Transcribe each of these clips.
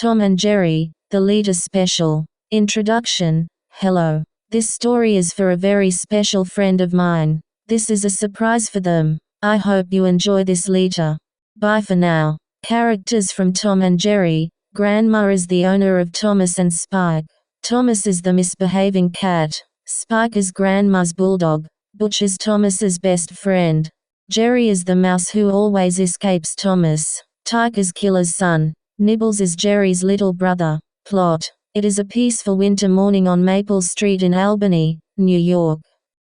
Tom and Jerry, the Lita special. Introduction. Hello. This story is for a very special friend of mine. This is a surprise for them. I hope you enjoy this Lita. Bye for now. Characters from Tom and Jerry. Grandma is the owner of Thomas and Spike. Thomas is the misbehaving cat. Spike is Grandma's bulldog. Butch is Thomas's best friend. Jerry is the mouse who always escapes Thomas. Tyke is Killer's son. Nibbles is Jerry's little brother. Plot. It is a peaceful winter morning on Maple Street in Albany, New York.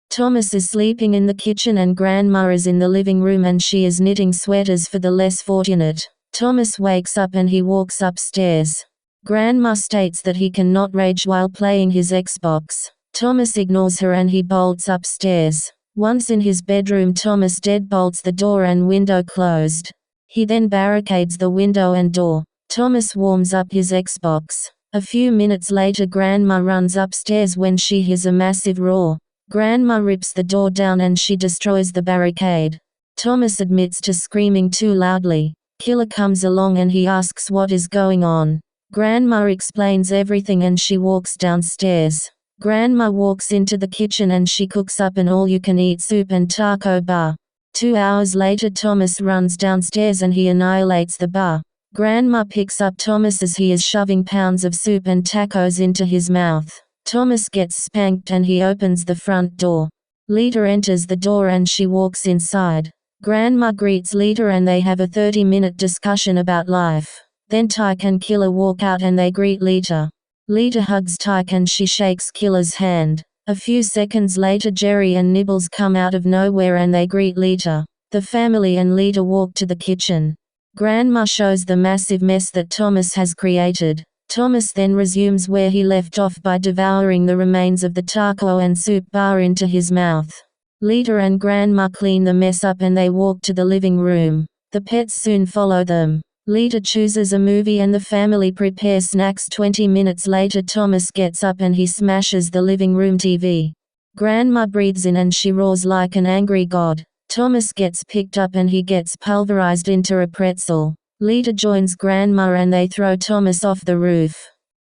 Thomas is sleeping in the kitchen and Grandma is in the living room and she is knitting sweaters for the less fortunate. Thomas wakes up and he walks upstairs. Grandma states that he cannot rage while playing his Xbox. Thomas ignores her and he bolts upstairs. Once in his bedroom, Thomas deadbolts the door and window closed. He then barricades the window and door. Thomas warms up his Xbox. A few minutes later, Grandma runs upstairs when she hears a massive roar. Grandma rips the door down and she destroys the barricade. Thomas admits to screaming too loudly. Killer comes along and he asks what is going on. Grandma explains everything and she walks downstairs. Grandma walks into the kitchen and she cooks up an all-you-can-eat soup and taco bar. 2 hours later, Thomas runs downstairs and he annihilates the bar. Grandma picks up Thomas as he is shoving pounds of soup and tacos into his mouth. Thomas gets spanked and he opens the front door. Lita enters the door and she walks inside. Grandma greets Lita and they have a 30-minute discussion about life. Then Tyke and Killer walk out and they greet Lita. Lita hugs Tyke and she shakes Killer's hand. A few seconds later, Jerry and Nibbles come out of nowhere and they greet Lita. The family and Lita walk to the kitchen. Grandma shows the massive mess that Thomas has created. Thomas then resumes where he left off by devouring the remains of the taco and soup bar into his mouth. Lita and Grandma clean the mess up and they walk to the living room. The pets soon follow them. Lita chooses a movie and the family prepare snacks. 20 minutes later, Thomas gets up and he smashes the living room TV. Grandma breathes in and she roars like an angry god. Thomas gets picked up and he gets pulverized into a pretzel. Lita joins Grandma and they throw Thomas off the roof.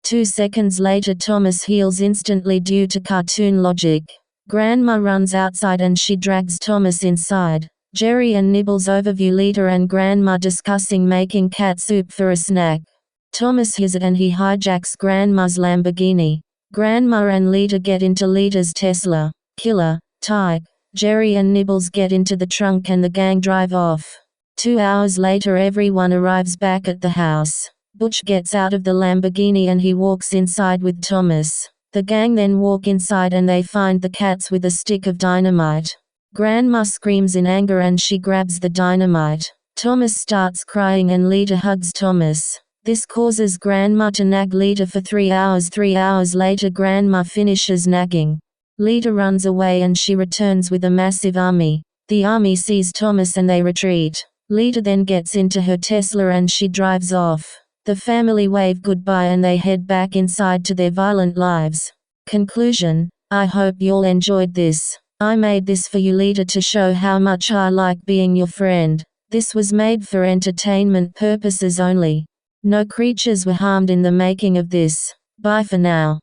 2 seconds later, Thomas heals instantly due to cartoon logic. Grandma runs outside and she drags Thomas inside. Jerry and Nibbles overview Lita and Grandma discussing making cat soup for a snack. Thomas hears it and he hijacks Grandma's Lamborghini. Grandma and Lita get into Lita's Tesla. Killer, Tyke, Jerry and Nibbles get into the trunk and the gang drive off. 2 hours later, everyone arrives back at the house. Butch gets out of the Lamborghini and he walks inside with Thomas. The gang then walk inside and they find the cats with a stick of dynamite. Grandma screams in anger and she grabs the dynamite. Thomas starts crying and Lita hugs Thomas. This causes Grandma to nag Lita for 3 hours. 3 hours later, Grandma finishes nagging. Lita runs away and she returns with a massive army. The army sees Thomas and they retreat. Lita then gets into her Tesla and she drives off. The family wave goodbye and they head back inside to their violent lives. Conclusion. I hope you all enjoyed this. I made this for you, Lita, to show how much I like being your friend. This was made for entertainment purposes only. No creatures were harmed in the making of this. Bye for now.